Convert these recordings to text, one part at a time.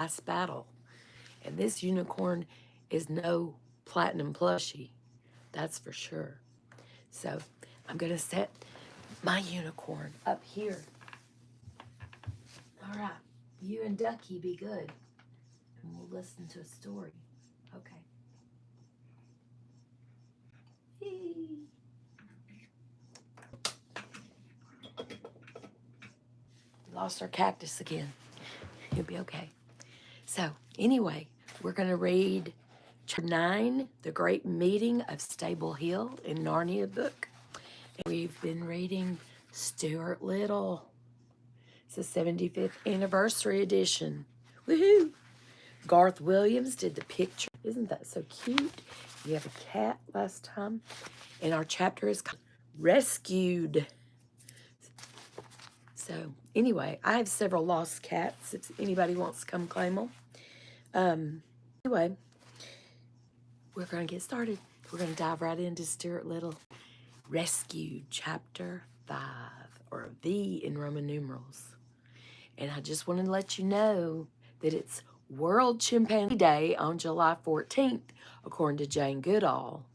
last battle. And this unicorn is no platinum plushie. That's for sure. So I'm going to set my unicorn up here. All right. You and Ducky be good. And we'll listen to a story. Okay. Lost our cactus again. You'll be okay. So, anyway, we're going to read chapter 9, The Great Meeting of Stable Hill in Narnia book. And we've been reading Stuart Little. It's the 75th anniversary edition. Woohoo! Garth Williams did the picture. Isn't that so cute? We have a cat last time. And our chapter is called Rescued. So, anyway, I have several lost cats if anybody wants to come claim them. Anyway, we're going to get started. We're going to dive right into Stuart Little. Rescued, chapter 5, or V in Roman numerals. And I just wanted to let you know that it's World Chimpanzee Day on July 14th, according to Jane Goodall.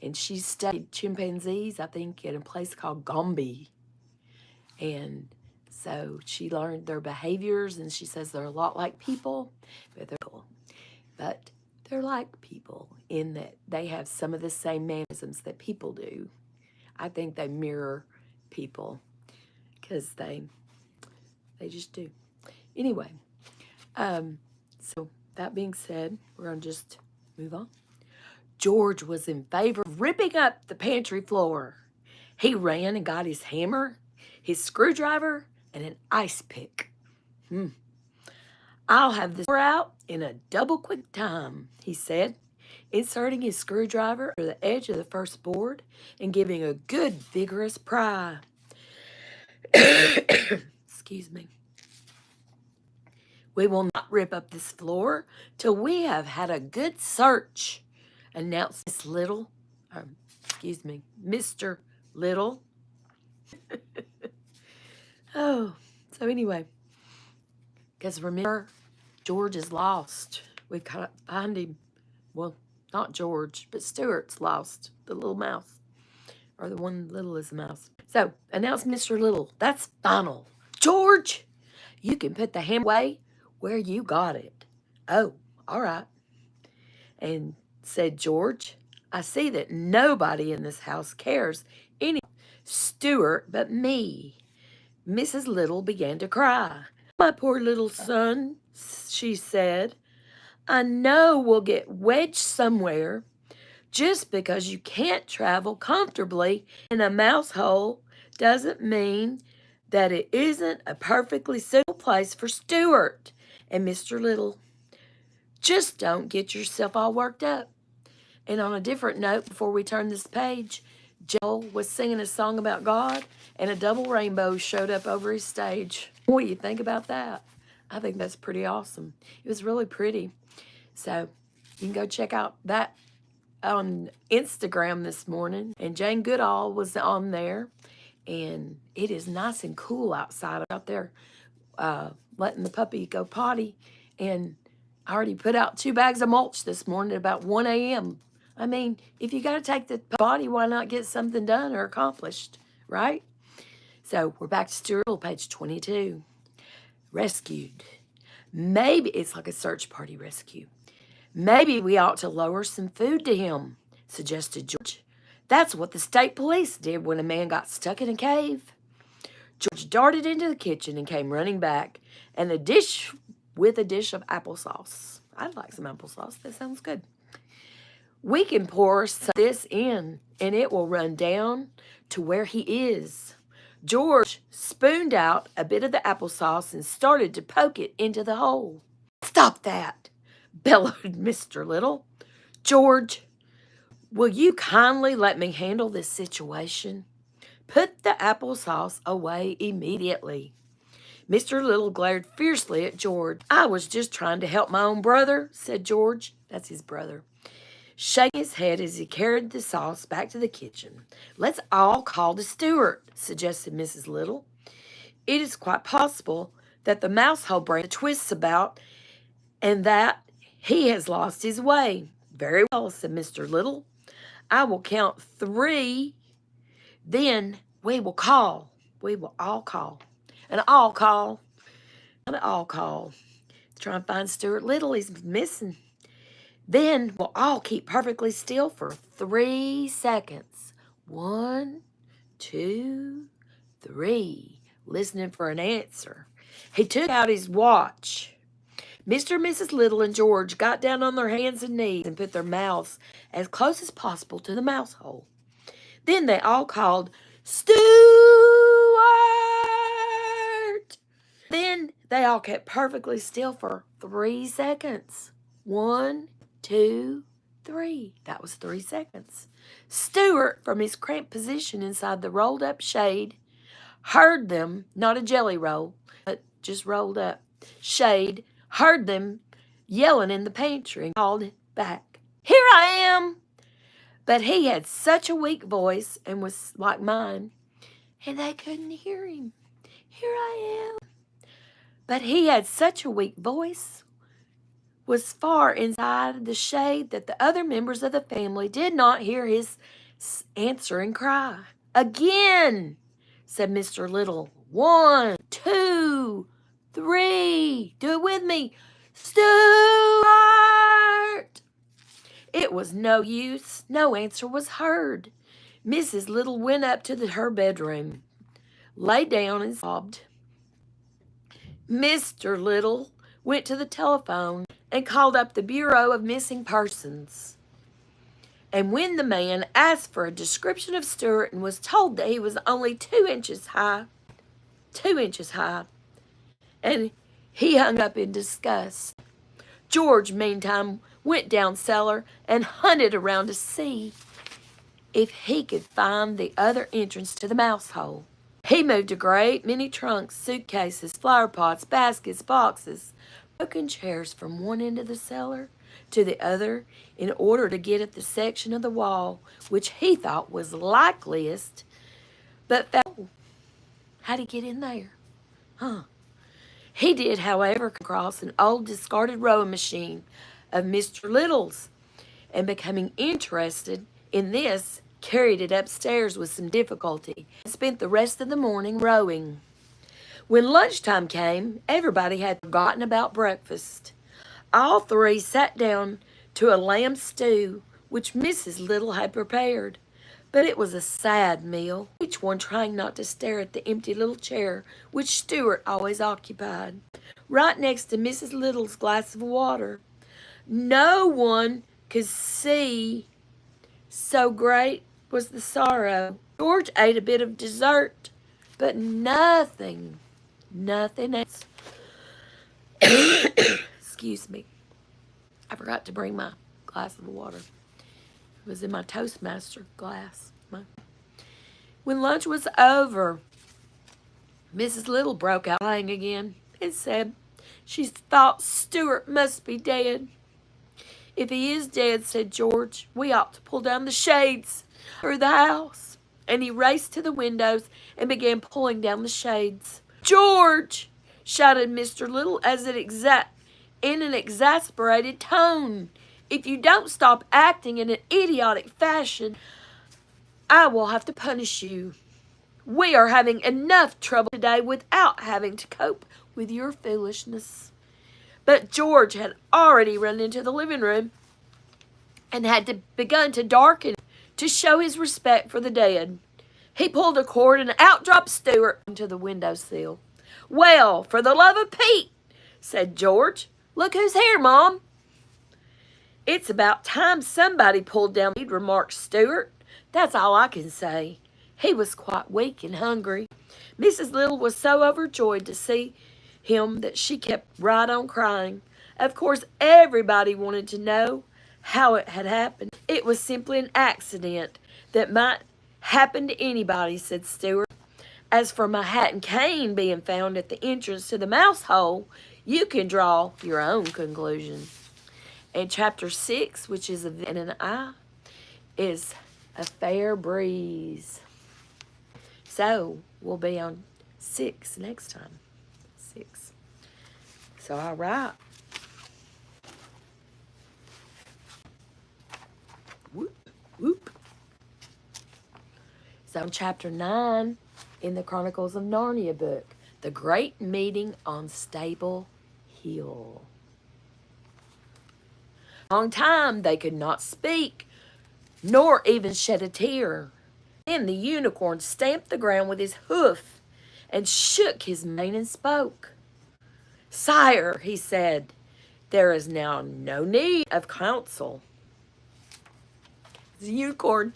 And she studied chimpanzees, I think, in a place called Gombe. And so she learned their behaviors, and she says they're a lot like people, but they're cool. But they're like people in that they have some of the same mannerisms that people do. I think they mirror people because they just do. Anyway, so that being said, we're going to just move on. George was in favor of ripping up the pantry floor. He ran and got his hammer, his screwdriver, and an ice pick. I'll have this out in a double quick time, he said, inserting his screwdriver under the edge of the first board and giving a good vigorous pry. Excuse me. We will not rip up this floor till we have had a good search, announced Mr. Little. Oh, so anyway, because remember, George is lost. We've got to find him. Well, not George, but Stuart's lost, the little mouse, or the one little as a mouse. So, announced Mr. Little, that's final. George, you can put the ham away where you got it. Oh, all right. And said George, I see that nobody in this house cares any Stuart but me. Mrs. Little began to cry. My poor little son, she said, I know we'll get wedged somewhere. Just because you can't travel comfortably in a mouse hole doesn't mean that it isn't a perfectly suitable place for Stuart and Mr. Little. Just don't get yourself all worked up. And on a different note, before we turn this page, Joel was singing a song about God, and a double rainbow showed up over his stage. What do you think about that? I think that's pretty awesome. It was really pretty. So you can go check out that on Instagram this morning. And Jane Goodall was on there. And it is nice and cool outside out there, letting the puppy go potty. And I already put out 2 bags of mulch this morning at about 1 a.m. I mean, if you got to take the potty, why not get something done or accomplished, right? So we're back to Stuart Little, page 22. Rescued. Maybe it's like a search party rescue. Maybe we ought to lower some food to him, suggested George. That's what the state police did when a man got stuck in a cave. George darted into the kitchen and came running back, and a dish of applesauce. I'd like some applesauce. That sounds good. We can pour some of this in, and it will run down to where he is. George spooned out a bit of the applesauce and started to poke it into the hole. Stop that, bellowed Mr. Little. George, will you kindly let me handle this situation? Put the applesauce away immediately. Mr. Little glared fiercely at George. I was just trying to help my own brother, said George. That's his brother. Shaking his head as he carried the sauce back to the kitchen. Let's all call to Stuart, suggested Mrs. Little. It is quite possible that the mouse hole brain twists about and that he has lost his way. Very well, said Mr. Little. I will count 3, then we will call. We will all call. And I'll call. And I'll call. Try and find Stuart Little. He's missing. Then we'll all keep perfectly still for 3 seconds. 1, 2, 3. Listening for an answer. He took out his watch. Mr. and Mrs. Little and George got down on their hands and knees and put their mouths as close as possible to the mouse hole. Then they all called, Stuart! Then they all kept perfectly still for 3 seconds. 1, 2, 3. That was 3 seconds. Stuart, from his cramped position inside the rolled-up shade, heard them, not a jelly roll, but just rolled up shade, heard them yelling in the pantry and called back, Here I am! But he had such a weak voice and was like mine, and they couldn't hear him. Here I am. But he had such a weak voice, was far inside the shade that the other members of the family did not hear his answering cry. Again, said Mr. Little. 1, 2, 3. Do it with me. Stuart! It was no use. No answer was heard. Mrs. Little went up to her bedroom, lay down and sobbed. Mr. Little went to the telephone and called up the Bureau of Missing Persons. And when the man asked for a description of Stuart and was told that he was only 2 inches high, and he hung up in disgust. George, meantime, went down cellar and hunted around to see if he could find the other entrance to the mouse hole. He moved a great many trunks, suitcases, flower pots, baskets, boxes, broken chairs from one end of the cellar to the other in order to get at the section of the wall which he thought was likeliest, but how'd he get in there? He did, however, come across an old discarded rowing machine of Mr. Little's, and becoming interested in this, carried it upstairs with some difficulty, and spent the rest of the morning rowing. When lunchtime came, everybody had forgotten about breakfast. All 3 sat down to a lamb stew, which Mrs. Little had prepared. But it was a sad meal, each one trying not to stare at the empty little chair which Stuart always occupied, right next to Mrs. Little's glass of water. No one could see, so great was the sorrow. George ate a bit of dessert, but nothing else. Excuse me. I forgot to bring my glass of water. It was in my Toastmaster glass. When lunch was over, Mrs. Little broke out crying again and said she thought Stuart must be dead. If he is dead, said George, we ought to pull down the shades through the house. And he raced to the windows and began pulling down the shades. George, shouted Mr. Little in an exasperated tone, if you don't stop acting in an idiotic fashion, I will have to punish you. We are having enough trouble today without having to cope with your foolishness. But George had already run into the living room and had begun to darken to show his respect for the dead. He pulled a cord and out dropped Stuart onto the windowsill. Well, for the love of Pete, said George, look who's here, Mom. It's about time somebody pulled down the lead, remarked Stuart. That's all I can say. He was quite weak and hungry. Mrs. Little was so overjoyed to see him that she kept right on crying. Of course, everybody wanted to know how it had happened. It was simply an accident that might happen to anybody, said Stuart. As for my hat and cane being found at the entrance to the mouse hole, you can draw your own conclusion. And chapter 6, which is a V and an I, is a fair breeze. So we'll be on 6 next time. 6. So all right. So in chapter 9 in the Chronicles of Narnia book, the great meeting on Stable Hill. A long time they could not speak, nor even shed a tear. Then the unicorn stamped the ground with his hoof and shook his mane and spoke. Sire, he said, there is now no need of counsel. It's a unicorn.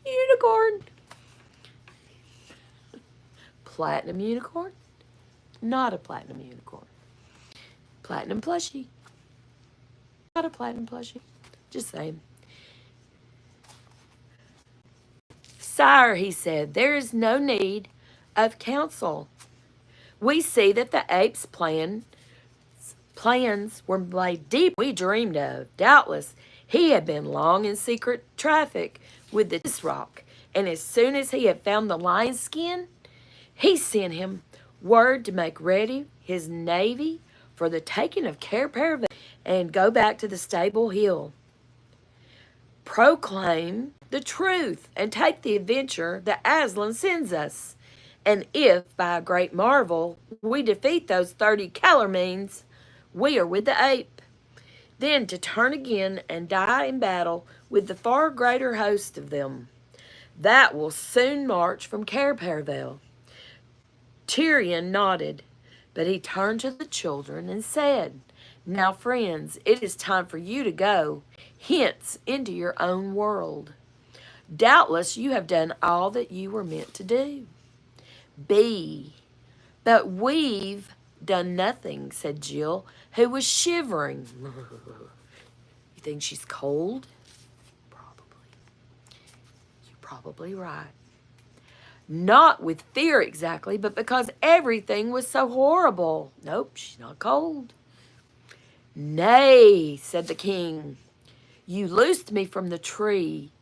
Unicorn. Platinum unicorn. Not a platinum unicorn. Platinum plushie. Not a platinum plushie. Just saying. Sire, he said, there is no need of counsel. We see that the apes' plans were laid deep. We dreamed of. Doubtless, he had been long in secret traffic with this rock, and as soon as he had found the lion's skin, he sent him word to make ready his navy for the taking of Cair and go back to the Stable Hill. Proclaim the truth and take the adventure that Aslan sends us. And if, by a great marvel, we defeat those 30 Calormenes, we are with the ape. Then to turn again and die in battle with the far greater host of them. That will soon march from Cair. Tyrion nodded, but he turned to the children and said, now, friends, it is time for you to go, hence into your own world. Doubtless you have done all that you were meant to do. But we've done nothing, said Jill, who was shivering. You think she's cold? Probably. You're probably right. Not with fear exactly, but because everything was so horrible. Nope, she's not cold. Nay, said the king, you loosed me from the tree.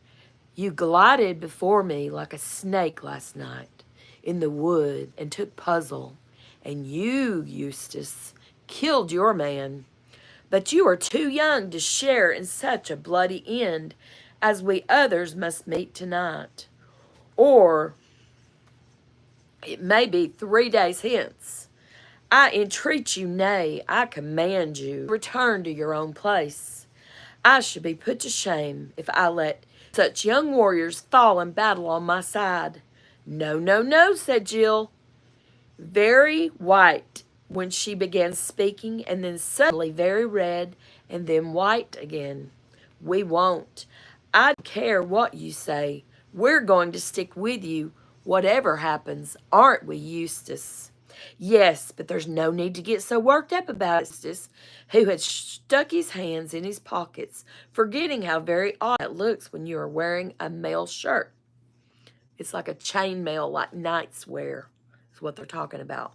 You glided before me like a snake last night in the wood and took Puzzle, and you, Eustace, killed your man. But you are too young to share in such a bloody end as we others must meet tonight. Or it may be 3 days hence. I entreat you, nay, I command you, return to your own place. I should be put to shame if I let such young warriors fall in battle on my side. No, no, no, said Jill, very white when she began speaking, and then suddenly very red, and then white again. We won't. I don't care what you say. We're going to stick with you, whatever happens, aren't we, Eustace? Yes, but there's no need to get so worked up about it, Eustace, who had stuck his hands in his pockets, forgetting how very odd it looks when you are wearing a mail shirt. It's like a chainmail, like knights wear, is what they're talking about.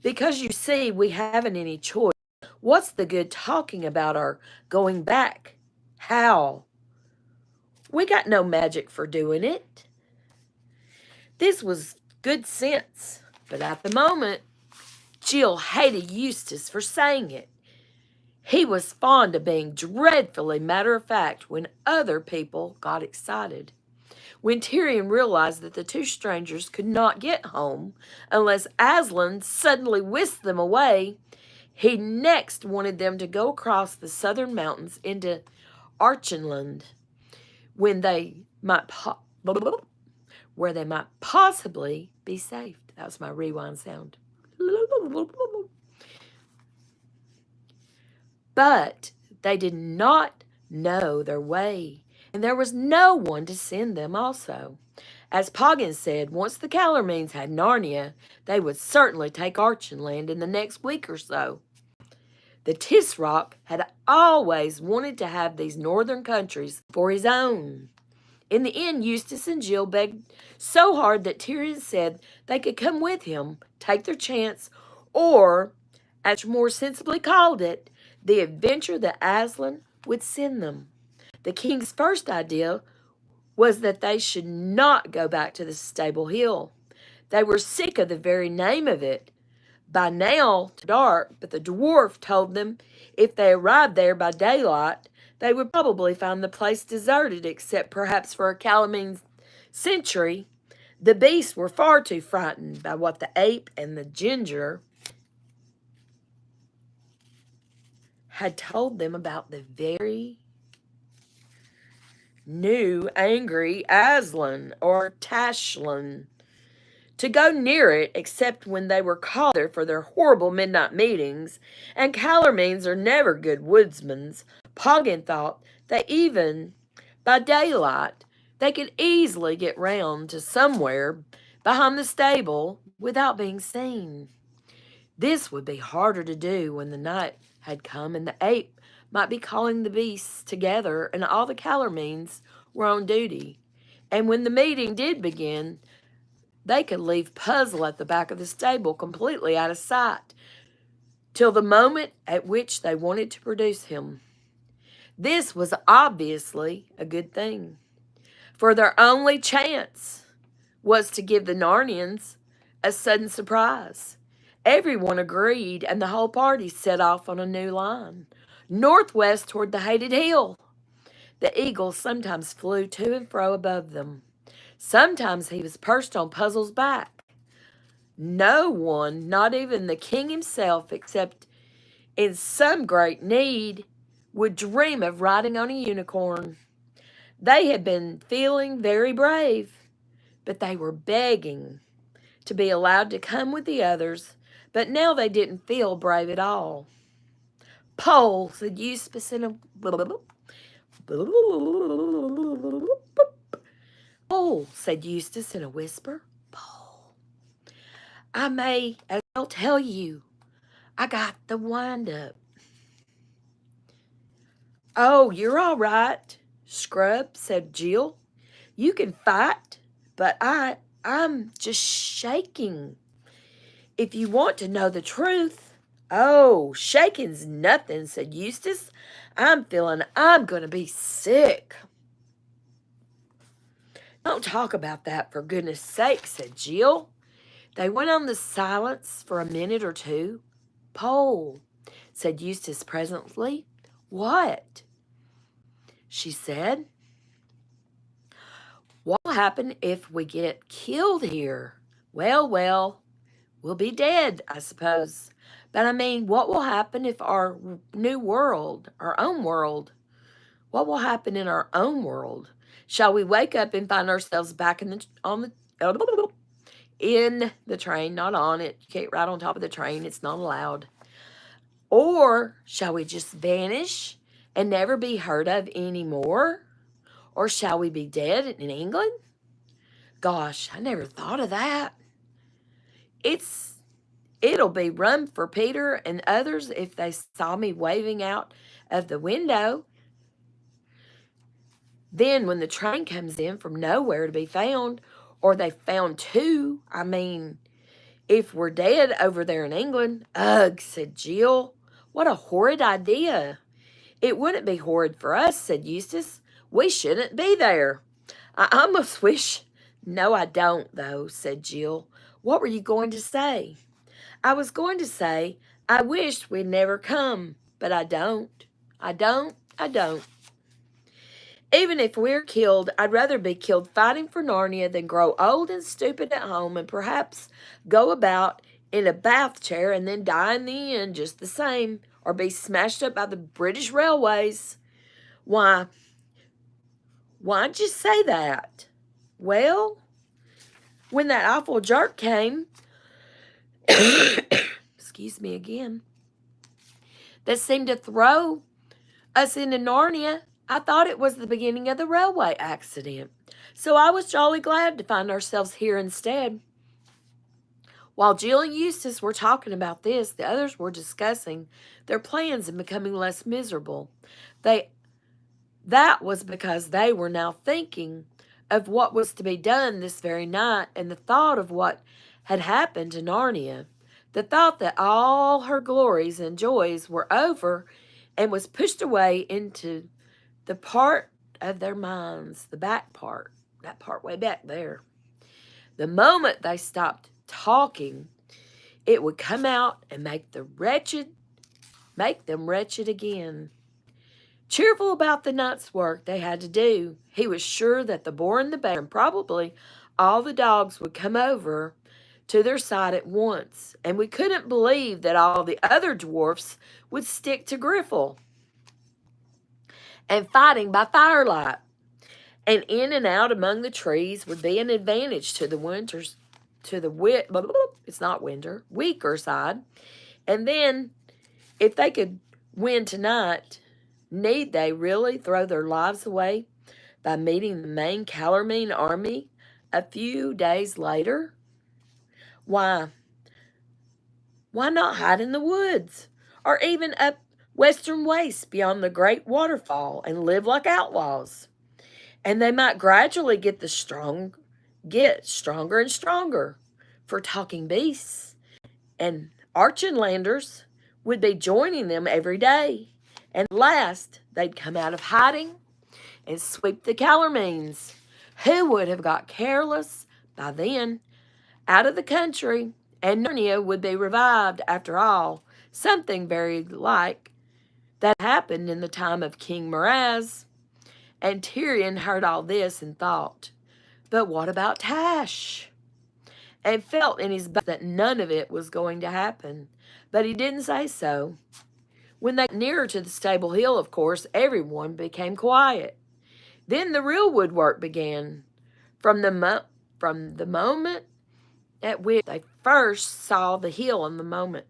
Because you see, we haven't any choice. What's the good talking about our going back? How? We got no magic for doing it. This was good sense, but at the moment, Jill hated Eustace for saying it. He was fond of being dreadfully matter-of-fact when other people got excited. When Tyrion realized that the two strangers could not get home unless Aslan suddenly whisked them away, he next wanted them to go across the southern mountains into Archenland, where they might possibly be safe. That was my rewind sound. But they did not know their way, and there was no one to send them also. As Poggin said, once the Calormenes had Narnia, they would certainly take Archenland in the next week or so. The Tisroc had always wanted to have these northern countries for his own. In the end, Eustace and Jill begged so hard that Tyrion said they could come with him, take their chance, or, as more sensibly called it, the adventure that Aslan would send them. The king's first idea was that they should not go back to the Stable Hill. They were sick of the very name of it. By now, it's dark, but the dwarf told them if they arrived there by daylight, they would probably find the place deserted, except perhaps for a Calormene sentry. The beasts were far too frightened by what the ape and the ginger had told them about the very new angry Aslan or Tashlin to go near it except when they were called there for their horrible midnight meetings, and Calormenes are never good woodsmen. Poggin thought that even by daylight they could easily get round to somewhere behind the stable without being seen. This would be harder to do when the night had come and the ape might be calling the beasts together and all the Calormenes were on duty. And when the meeting did begin, they could leave Puzzle at the back of the stable completely out of sight till the moment at which they wanted to produce him. This was obviously a good thing, for their only chance was to give the Narnians a sudden surprise. Everyone agreed, and the whole party set off on a new line, northwest toward the hated hill. The eagle sometimes flew to and fro above them. Sometimes he was perched on Puzzle's back. No one, not even the king himself, except in some great need, would dream of riding on a unicorn. They had been feeling very brave, but they were begging to be allowed to come with the others, but now they didn't feel brave at all. Pole, said Eustace in a... Pole, said Eustace in a whisper. Pole. I may as well tell you, I got the wind-up. Oh, you're all right, Scrub, said Jill. You can fight, but I'm just shaking. If you want to know the truth. Oh, shaking's nothing, said Eustace. I'm feeling I'm going to be sick. Don't talk about that, for goodness sake, said Jill. They went on the silence for a minute or two. Pole, said Eustace presently. What? She said. What'll happen if we get killed here? Well, we'll be dead, I suppose. But I mean, what will happen if our new world, our own world, what will happen in our own world? Shall we wake up and find ourselves back in the train, not on it? You can't ride on top of the train, it's not allowed. Or shall we just vanish and never be heard of anymore? Or shall we be dead in England? Gosh, I never thought of that. It'll be rum for Peter and others if they saw me waving out of the window. Then when the train comes in from nowhere to be found, or they found two, I mean, if we're dead over there in England. Ugh, said Jill. What a horrid idea. It wouldn't be horrid for us, said Eustace. We shouldn't be there. I almost wish... No, I don't, though, said Jill. What were you going to say? I was going to say, I wished we'd never come, but I don't. I don't. Even if we're killed, I'd rather be killed fighting for Narnia than grow old and stupid at home and perhaps go about in a bath chair and then die in the end just the same, or be smashed up by the British railways. Why'd you say that? Well, when that awful jerk came, excuse me again, that seemed to throw us into Narnia, I thought it was the beginning of the railway accident. So I was jolly glad to find ourselves here instead. While Jill and Eustace were talking about this, the others were discussing their plans and becoming less miserable. That was because they were now thinking of what was to be done this very night, and the thought of what had happened to Narnia, the thought that all her glories and joys were over and was pushed away into the part of their minds, the back part, that part way back there. The moment they stopped talking, it would come out and make them wretched again. Cheerful about the night's work they had to do, he was sure that the boar and the bear, and probably all the dogs would come over to their side at once, and we couldn't believe that all the other dwarfs would stick to Griffle and fighting by firelight. And in and out among the trees would be an advantage to the winters, to the it's not winter, weaker side. And then, if they could win tonight, need they really throw their lives away by meeting the main Calormene army a few days later? Why not hide in the woods, or even up western waste beyond the great waterfall and live like outlaws? And they might gradually get stronger and stronger. For talking beasts and Archenlanders would be joining them every day. And at last, they'd come out of hiding and sweep the Calormenes, who would have got careless by then, out of the country, and Narnia would be revived after all, something very like that happened in the time of King Miraz. And Tyrion heard all this and thought, but what about Tash? And felt in his bones that none of it was going to happen. But he didn't say so. When they got nearer to the stable hill, of course, everyone became quiet. Then the real woodwork began. From the moment at which they first saw the hill and the moment,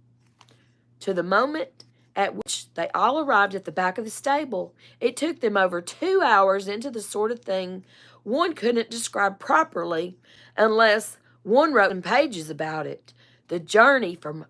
to the moment at which they all arrived at the back of the stable, it took them over 2 hours into the sort of thing one couldn't describe properly unless one wrote in pages about it. The journey from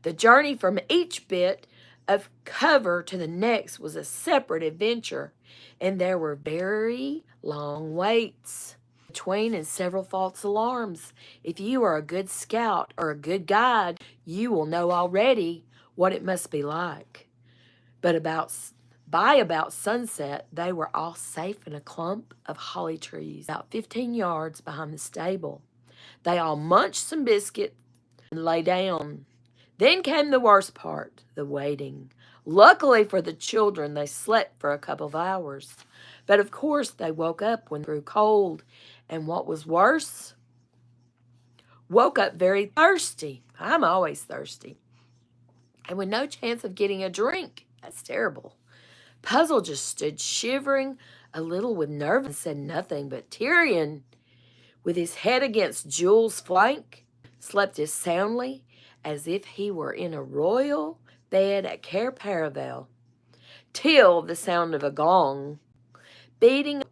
the journey from each bit of cover to the next was a separate adventure, and there were very long waits between and several false alarms. If you are a good scout or a good guide, you will know already what it must be like. But by about sunset, they were all safe in a clump of holly trees about 15 yards behind the stable. They all munched some biscuit and lay down. Then came the worst part, the waiting. Luckily for the children, they slept for a couple of hours. But of course, they woke up when it grew cold. And what was worse, woke up very thirsty. I'm always thirsty. And with no chance of getting a drink. That's terrible. Puzzle just stood shivering a little with nerves and said nothing. But Tyrion, with his head against Jules' flank, slept as soundly as if he were in a royal bed at Cair Paravel, till the sound of a gong beating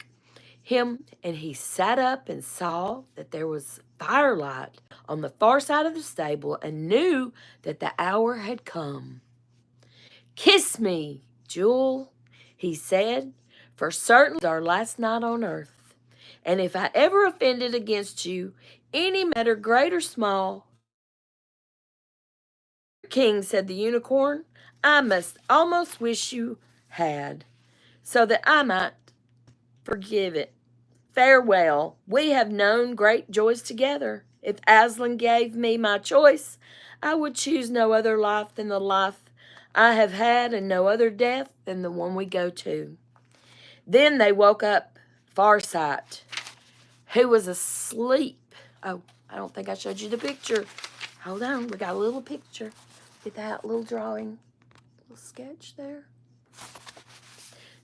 him, and he sat up and saw that there was firelight on the far side of the stable and knew that the hour had come. "Kiss me, Jewel," he said, "for certain it's our last night on earth. And if I ever offended against you, any matter great or small—" "King," said the unicorn, "I must almost wish you had, so that I might forgive it. Farewell. We have known great joys together. If Aslan gave me my choice, I would choose no other life than the life I have had, and no other death than the one we go to." Then they woke up Farsight, who was asleep. Oh, I don't think I showed you the picture. Hold on, we got a little picture. Get that little drawing, little sketch there.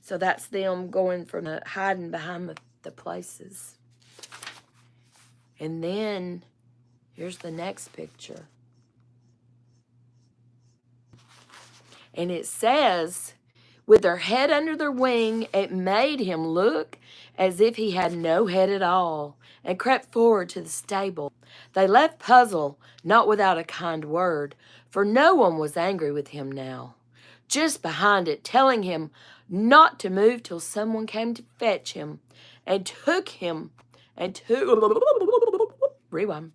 So that's them going from hiding behind the places. And then here's the next picture. And it says, with their head under their wing, it made him look as if he had no head at all, and crept forward to the stable. They left Puzzle, not without a kind word, for no one was angry with him now, just behind it, telling him not to move till someone came to fetch him, and took him, rewind.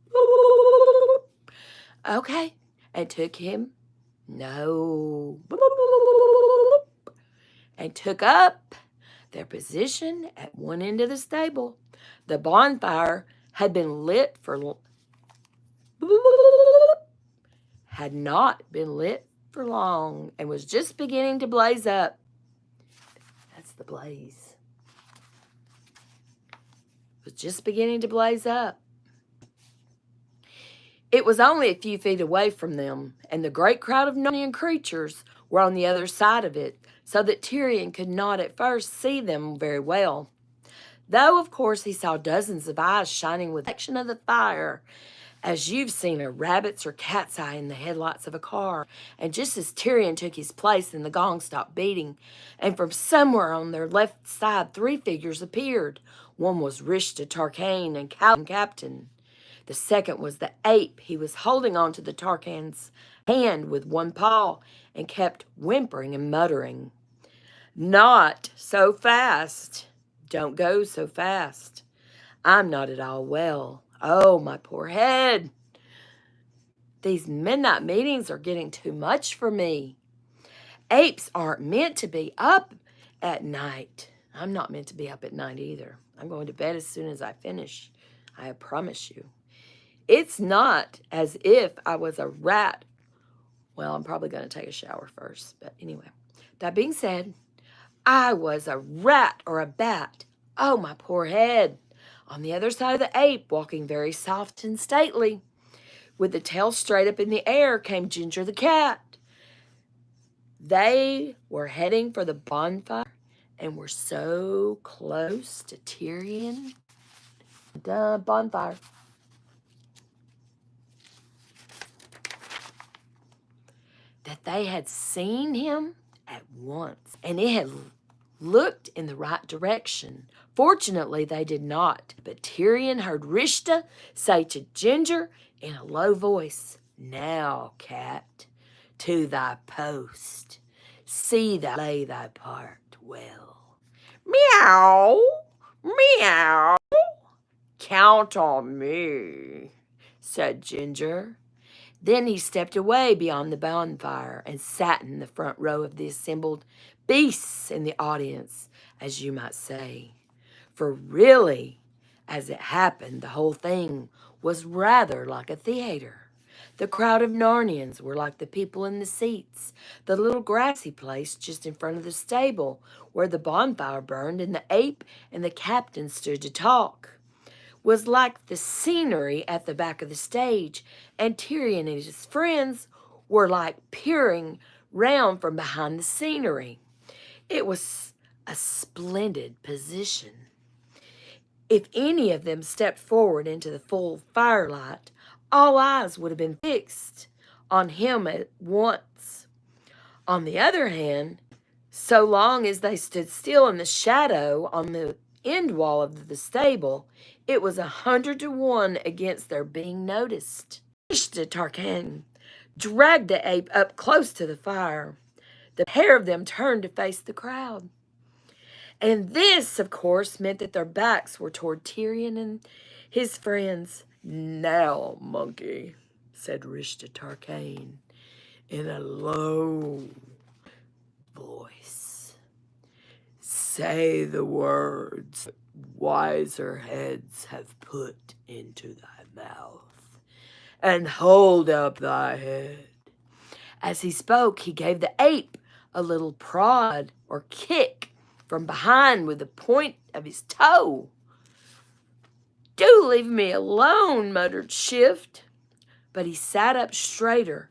Okay, and took him, no, and took up their position at one end of the stable. The bonfire had been lit had not been lit for long, and was just beginning to blaze up. That's the blaze. was just beginning to blaze up. It was only a few feet away from them, and the great crowd of Narnian creatures were on the other side of it, so that Tyrion could not at first see them very well. Though, of course, he saw dozens of eyes shining with the reflection of the fire, as you've seen a rabbit's or cat's eye in the headlights of a car. And just as Tyrion took his place and the gong stopped beating, and from somewhere on their left side 3 figures appeared. One was Rishta Tarkain and Captain. The second was the ape. He was holding on to the Tarkan's hand with one paw and kept whimpering and muttering. "Not so fast. Don't go so fast. I'm not at all well. Oh, my poor head. These midnight meetings are getting too much for me. Apes aren't meant to be up at night. I'm not meant to be up at night either. I'm going to bed as soon as I finish. I promise you. It's not as if I was a rat. Well, I'm probably going to take a shower first. But anyway, that being said, I was a rat or a bat. Oh, my poor head." On the other side of the ape, walking very soft and stately, with the tail straight up in the air, came Ginger the cat. They were heading for the bonfire and were so close to Tyrion. The bonfire. That they had seen him at once, and it had looked in the right direction. Fortunately, they did not, but Tyrion heard Rishta say to Ginger in a low voice, "Now, cat, to thy post. See thou play thy part well." "Meow, meow. Count on me," said Ginger. Then he stepped away beyond the bonfire and sat in the front row of the assembled beasts in the audience, as you might say. For really, as it happened, the whole thing was rather like a theater. The crowd of Narnians were like the people in the seats. The little grassy place just in front of the stable where the bonfire burned and the ape and the captain stood to talk was like the scenery at the back of the stage, and Tyrion and his friends were like peering round from behind the scenery. It was a splendid position. If any of them stepped forward into the full firelight, all eyes would have been fixed on him at once. On the other hand, so long as they stood still in the shadow on the end wall of the stable, it was 100 to 1 against their being noticed. Mr. Tarkan dragged the ape up close to the fire. The pair of them turned to face the crowd. And this, of course, meant that their backs were toward Tyrion and his friends. "Now, monkey," said Rishta Tarkain in a low voice, "say the words wiser heads have put into thy mouth, and hold up thy head." As he spoke, he gave the ape a little prod or kick from behind with the point of his toe. "Do leave me alone," muttered Shift. But he sat up straighter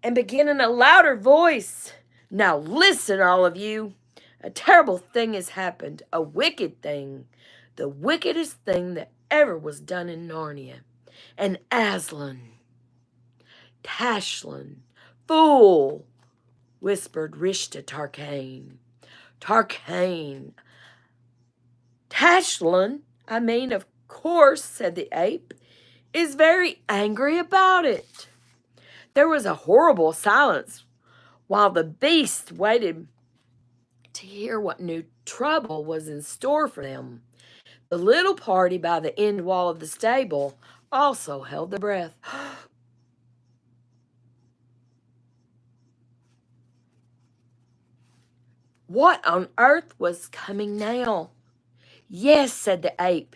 and began in a louder voice. "Now listen, all of you. A terrible thing has happened, a wicked thing, the wickedest thing that ever was done in Narnia. And Aslan, Tashlin, fool," whispered Rishta Tarkain. "Tarkain. Tashlin, I mean, of course," said the ape, "is very angry about it." There was a horrible silence while the beast waited to hear what new trouble was in store for them. The little party by the end wall of the stable also held their breath. What on earth was coming now? "Yes," said the ape.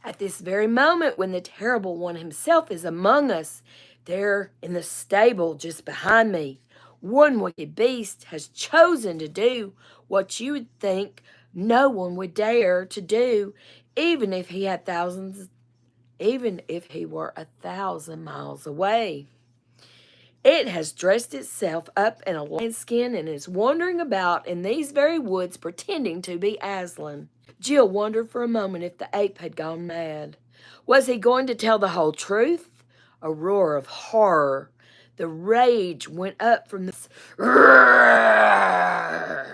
"At this very moment when the terrible one himself is among us, there in the stable just behind me, one wicked beast has chosen to do what you would think no one would dare to do even if he had thousands, even if he were 1,000 miles away. It has dressed itself up in a lion's skin and is wandering about in these very woods pretending to be Aslan. Jill wondered for a moment if the ape had gone mad. Was he going to tell the whole truth? A roar of horror. The rage went up from the... Grrr,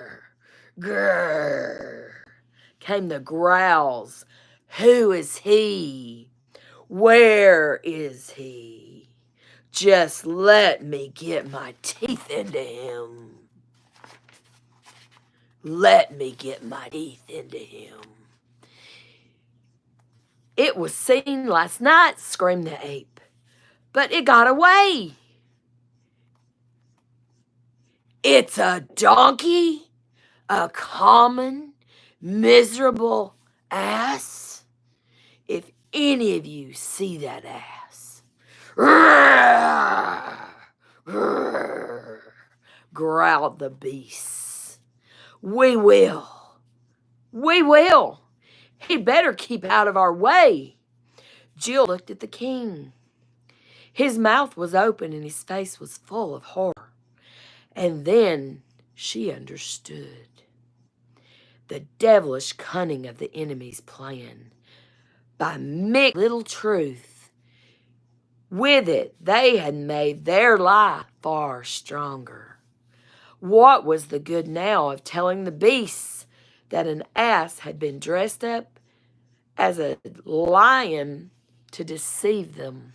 grrr, came the growls. Who is he? Where is he? Just let me get my teeth into him. Let me get my teeth into him. It was seen last night, screamed the ape, but it got away. It's a donkey? A common, miserable ass? If any of you see that ass, growled the beast. We will. We will. He'd better keep out of our way. Jill looked at the king. His mouth was open and his face was full of horror. And then she understood the devilish cunning of the enemy's plan. By mixing little truth with it, they had made their lie far stronger. What was the good now of telling the beasts that an ass had been dressed up as a lion to deceive them?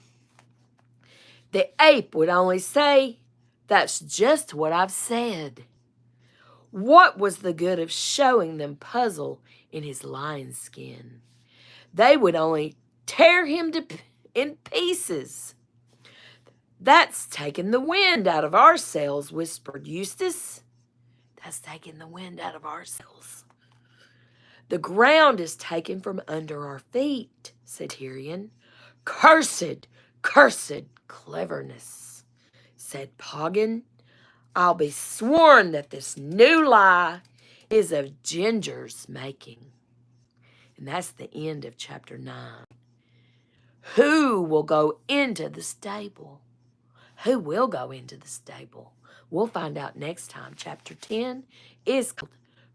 The ape would only say, "That's just what I've said." What was the good of showing them Puzzle in his lion's skin? They would only tear him in pieces. That's taking the wind out of our sails, whispered Eustace. That's taking the wind out of our sails. The ground is taken from under our feet, said Tyrion. Cursed, cursed cleverness, said Poggin. I'll be sworn that this new lie is of Ginger's making. And that's the end of chapter 9. Who will go into the stable? Who will go into the stable? We'll find out next time. Chapter 10 is called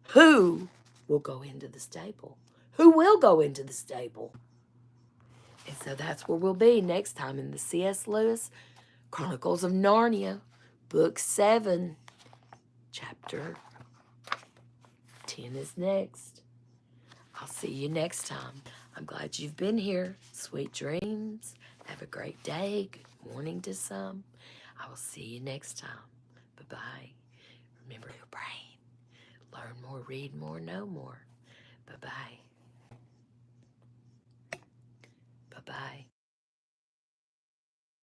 Who Will Go Into the Stable? Who will go into the stable? And so that's where we'll be next time in the C.S. Lewis Chronicles of Narnia, Book 7. Chapter 10 is next. I'll see you next time. I'm glad you've been here. Sweet dreams. Have a great day. Good morning to some. I will see you next time. Bye-bye. Remember your brain. Learn more, read more, know more. Bye-bye. Bye-bye.